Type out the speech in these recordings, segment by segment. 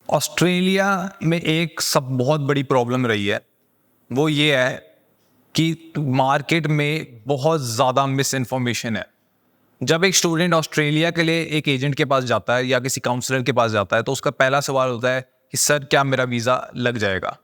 Australia में एक सब बहुत बड़ी प्रॉब्लम रही है, वो ये है कि मार्केट में बहुत ज़्यादा मिस इन्फॉर्मेशन है। जब एक स्टूडेंट ऑस्ट्रेलिया के लिए एक एजेंट के पास जाता है या किसी काउंसलर के पास जाता है तो उसका पहला सवाल होता है कि सर क्या मेरा वीज़ा लग जाएगा।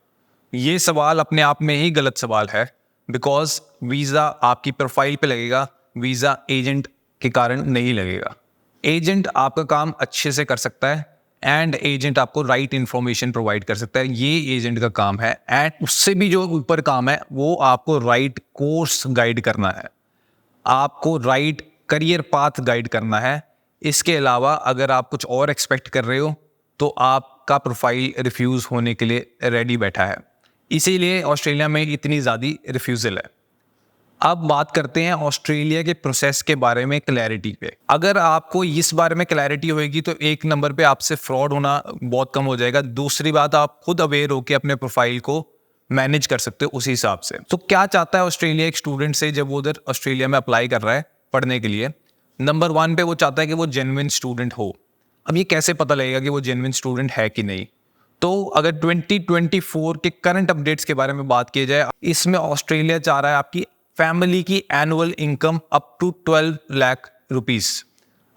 ये सवाल अपने आप में ही गलत सवाल है, बिकॉज वीज़ा आपकी प्रोफाइल पे लगेगा, वीज़ा एजेंट के कारण नहीं लगेगा। एजेंट आपका काम अच्छे से कर सकता है एंड एजेंट आपको राइट इन्फॉर्मेशन प्रोवाइड कर सकता है, ये एजेंट का काम है। एंड उससे भी जो ऊपर काम है वो आपको राइट कोर्स गाइड करना है, आपको राइट करियर पाथ गाइड करना है। इसके अलावा अगर आप कुछ और एक्सपेक्ट कर रहे हो तो आपका प्रोफाइल रिफ्यूज़ होने के लिए रेडी बैठा है, इसीलिए ऑस्ट्रेलिया में इतनी ज़्यादा रिफ्यूज़ल है। अब बात करते हैं ऑस्ट्रेलिया के प्रोसेस के बारे में क्लैरिटी पे। अगर आपको इस बारे में क्लैरिटी होगी तो एक नंबर पे आपसे फ्रॉड होना बहुत कम हो जाएगा। दूसरी बात, आप खुद अवेयर होकर अपने प्रोफाइल को मैनेज कर सकते हो उसी हिसाब से। तो क्या चाहता है ऑस्ट्रेलिया एक स्टूडेंट से जब वो उधर ऑस्ट्रेलिया में अप्लाई कर रहा है पढ़ने के लिए? नंबर 1 पे वो चाहता है कि वो जेन्युइन स्टूडेंट हो। अब ये कैसे पता लगेगा कि वो जेन्युइन स्टूडेंट है कि नहीं? तो अगर 2024 के करंट अपडेट्स के बारे में बात की जाए, इसमें ऑस्ट्रेलिया चाह रहा है आपकी फैमिली की annual income up to 12 lakh rupees.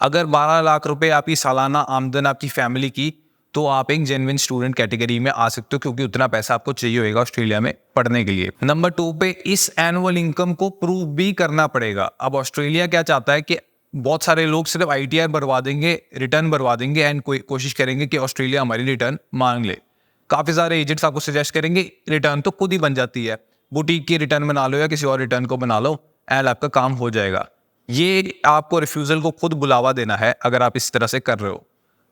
अगर 12 लाख रुपए आपकी सालाना आमदन आपकी फैमिली की, तो आप एक जेन्युइन स्टूडेंट कैटेगरी में आ सकते हो, क्योंकि उतना पैसा आपको चाहिए होगा ऑस्ट्रेलिया में पढ़ने के लिए। नंबर 2 पे इस एनुअल इनकम को प्रूव भी करना पड़ेगा। अब ऑस्ट्रेलिया क्या चाहता है कि बहुत सारे लोग सिर्फ ITR भरवा देंगे, रिटर्न भरवा देंगे एंड कोशिश करेंगे कि ऑस्ट्रेलिया हमारी रिटर्न मांग ले। काफ़ी सारे एजेंट्स आपको सजेस्ट करेंगे रिटर्न तो खुद ही बन जाती है, बुटीक की रिटर्न बना लो या किसी और रिटर्न को बना लो एंड आपका काम हो जाएगा। ये आपको रिफ्यूज़ल को खुद बुलावा देना है अगर आप इस तरह से कर रहे हो।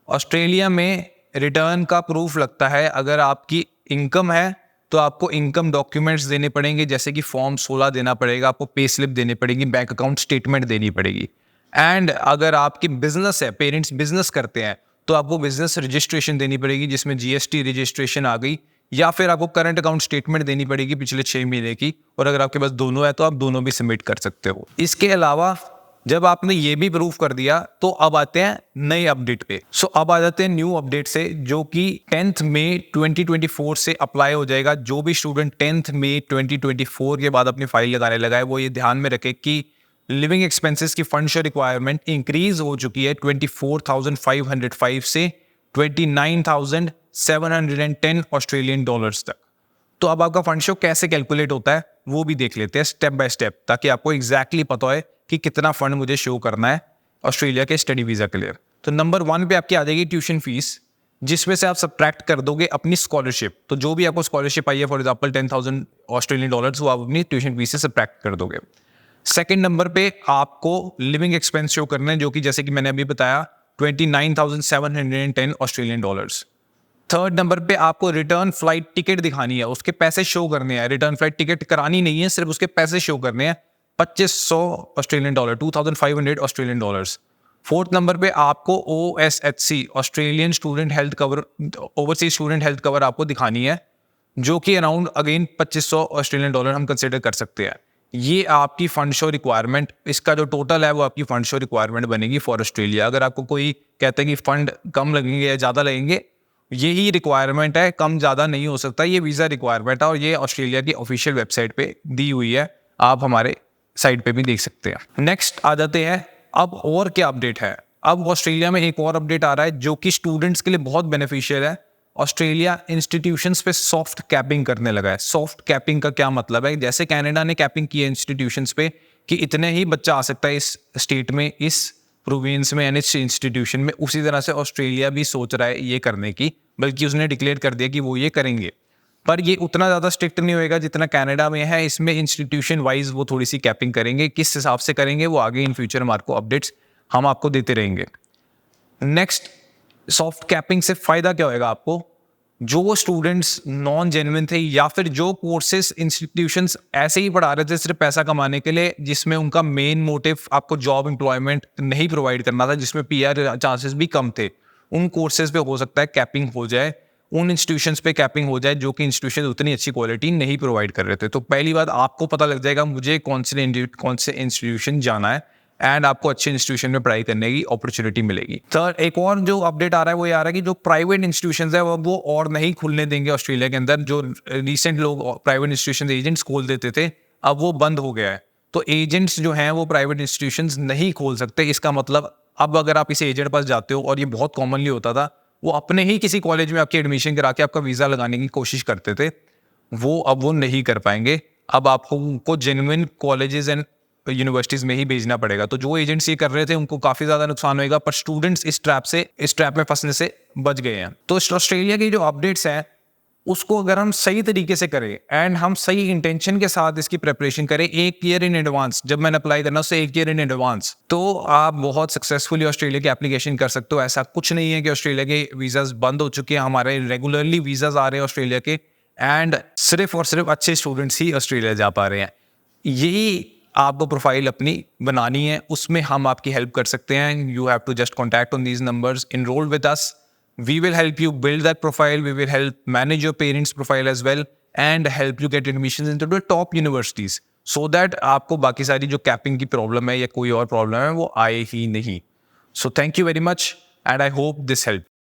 ऑस्ट्रेलिया में रिटर्न का प्रूफ लगता है, अगर आपकी इनकम है तो आपको इनकम डॉक्यूमेंट्स देने पड़ेंगे, जैसे कि फॉर्म 16 देना पड़ेगा, आपको पे स्लिप देनी पड़ेगी, बैंक अकाउंट स्टेटमेंट देनी पड़ेगी। एंड अगर आपकी बिजनेस है, पेरेंट्स बिजनेस करते हैं, तो आपको बिजनेस रजिस्ट्रेशन देनी पड़ेगी जिसमें GST रजिस्ट्रेशन आ गई, या फिर आपको करंट अकाउंट स्टेटमेंट देनी पड़ेगी पिछले 6 महीने की। और अगर आपके पास दोनों है तो आप दोनों भी सबमिट कर सकते हो। इसके अलावा जब आपने ये भी प्रूफ कर दिया तो अब आते हैं नए अपडेट पे। अब आ जाते हैं न्यू अपडेट से, जो कि 10 मई 2024 से अप्लाई हो जाएगा। जो भी स्टूडेंट 10 मई 2024 के बाद अपनी फाइल लगाने लगा है वो ये ध्यान में रखे कि लिविंग एक्सपेंसेस की फंड शेयर रिक्वायरमेंट इंक्रीज हो चुकी है 24,505 से 29,710 ऑस्ट्रेलियन डॉलर्स तक। तो अब आपका फंड शो कैसे कैलकुलेट होता है वो भी देख लेते हैं स्टेप बाय स्टेप, ताकि आपको एग्जैक्टली पता है कि कितना फंड मुझे शो करना है ऑस्ट्रेलिया के स्टडी वीज़ा के लिए। तो नंबर 1 पे आपकी आ जाएगी ट्यूशन फीस, जिसमें से आप सब्ट्रैक्ट कर दोगे अपनी स्कॉलरशिप। तो जो भी आपको स्कॉलरशिप आई है, फॉर एग्जाम्पल 10,000 ऑस्ट्रेलियन डॉलर्स, वो आप अपनी ट्यूशन फीस से सब्ट्रैक्ट कर दोगे। सेकेंड नंबर पे आपको लिविंग एक्सपेंस शो करना है, जो कि जैसे कि मैंने अभी बताया 29,710 ऑस्ट्रेलियन डॉलर्स। थर्ड नंबर पे आपको रिटर्न फ्लाइट टिकट दिखानी है, उसके पैसे शो करने हैं। रिटर्न फ्लाइट टिकट करानी नहीं है, सिर्फ उसके पैसे शो करने हैं, 2500 Australian dollar, 2,500 Australian dollars. Fourth number पे आपको OSHC Australian student health cover, overseas student health cover आपको दिखानी है, जो कि अराउंड अगेन 2500 ऑस्ट्रेलियन डॉलर हम कंसिडर कर सकते हैं। ये आपकी फंड शो रिक्वायरमेंट, इसका जो टोटल है वो आपकी फंड शो रिक्वायरमेंट बनेगी फॉर ऑस्ट्रेलिया। अगर आपको कोई कहता है कि फंड कम लगेंगे या ज़्यादा लगेंगे, यही रिक्वायरमेंट है, कम ज़्यादा नहीं हो सकता। ये वीज़ा रिक्वायरमेंट है और ये ऑस्ट्रेलिया की ऑफिशियल वेबसाइट पे दी हुई है, आप हमारे साइट पे भी देख सकते हैं। नेक्स्ट आ जाते हैं, अब और क्या अपडेट है। अब ऑस्ट्रेलिया में एक और अपडेट आ रहा है जो कि स्टूडेंट्स के लिए बहुत बेनिफिशियल है। ऑस्ट्रेलिया इंस्टीट्यूशंस पे सॉफ्ट कैपिंग करने लगा है। सॉफ्ट कैपिंग का क्या मतलब है? जैसे कनाडा ने कैपिंग की है इंस्टीट्यूशंस पे कि इतने ही बच्चा आ सकता है इस स्टेट में, इस प्रोविंस में, यानी इस इंस्टीट्यूशन में, उसी तरह से ऑस्ट्रेलिया भी सोच रहा है ये करने की, बल्कि उसने डिक्लेयर कर दिया कि वो ये करेंगे। पर ये उतना ज़्यादा स्ट्रिक्ट नहीं होएगा जितना कनाडा में है। इसमें इंस्टीट्यूशन वाइज वो थोड़ी सी कैपिंग करेंगे, किस हिसाब से करेंगे वो आगे इन फ्यूचर हमारे को अपडेट्स हम आपको देते रहेंगे। नेक्स्ट, सॉफ्ट कैपिंग से फ़ायदा क्या होएगा आपको? जो स्टूडेंट्स नॉन जेन्युइन थे या फिर जो कोर्सेज इंस्टीट्यूशंस ऐसे ही पढ़ा रहे थे सिर्फ पैसा कमाने के लिए, जिसमें उनका मेन मोटिव आपको जॉब एम्प्लॉयमेंट नहीं प्रोवाइड करना था, जिसमें PR चांसेस भी कम थे, उन कोर्सेज पे हो सकता है कैपिंग हो जाए, उन इंस्टीट्यूशंस पे कैपिंग हो जाए जो कि इंस्टीट्यूशन उतनी अच्छी क्वालिटी नहीं प्रोवाइड कर रहे थे। तो पहली बात, आपको पता लग जाएगा मुझे कौन से इंस्टीट्यूशन जाना है एंड आपको अच्छे इंस्टीट्यूशन में पढ़ाई करने की अपॉर्चुनिटी मिलेगी। थर्ड, एक और जो अपडेट आ रहा है वो ये आ रहा है कि जो प्राइवेट इंस्टीट्यूशंस है वो और नहीं खुलने देंगे ऑस्ट्रेलिया के अंदर। जो रिसेंट लोग प्राइवेट इंस्टीट्यूशन एजेंट्स खोल देते थे, अब वो बंद हो गया है। तो एजेंट्स जो हैं वो प्राइवेट इंस्टीट्यूशंस नहीं खोल सकते। इसका मतलब अब अगर आप किसी एजेंट पास जाते हो, और ये बहुत कॉमनली होता था, वो अपने ही किसी कॉलेज में आपकी एडमिशन करा के आपका वीज़ा लगाने की कोशिश करते थे, अब वो नहीं कर पाएंगे। अब आपको उनको जेन्युइन कॉलेजेस एंड यूनिवर्सिटीज़ में ही भेजना पड़ेगा। तो जो एजेंट्स ये कर रहे थे उनको काफ़ी ज़्यादा नुकसान होगा, पर स्टूडेंट्स इस ट्रैप में फंसने से बच गए हैं। तो ऑस्ट्रेलिया की जो अपडेट्स हैं उसको अगर हम सही तरीके से करें एंड हम सही इंटेंशन के साथ इसकी प्रिपरेशन करें 1 ईयर इन एडवांस, जब मैंने अप्लाई करना उससे 1 ईयर इन एडवांस, तो आप बहुत सक्सेसफुली ऑस्ट्रेलिया की एप्लीकेशन कर सकते हो। ऐसा कुछ नहीं है कि ऑस्ट्रेलिया के वीज़ाज बंद हो चुके हैं, हमारे रेगुलरली वीज़ाज आ रहे हैं ऑस्ट्रेलिया के, एंड सिर्फ और सिर्फ अच्छे स्टूडेंट्स ही ऑस्ट्रेलिया जा पा रहे हैं। यही आपको प्रोफाइल अपनी बनानी है, उसमें हम आपकी हेल्प कर सकते हैं। You have to just contact on these numbers, enroll with us. We will help you build that profile. We will help manage your parents' profile as well and help you get admissions into the top universities so that आपको बाकी सारी जो capping की problem है या कोई और problem है वो आए ही नहीं। So thank you very much and I hope this helped.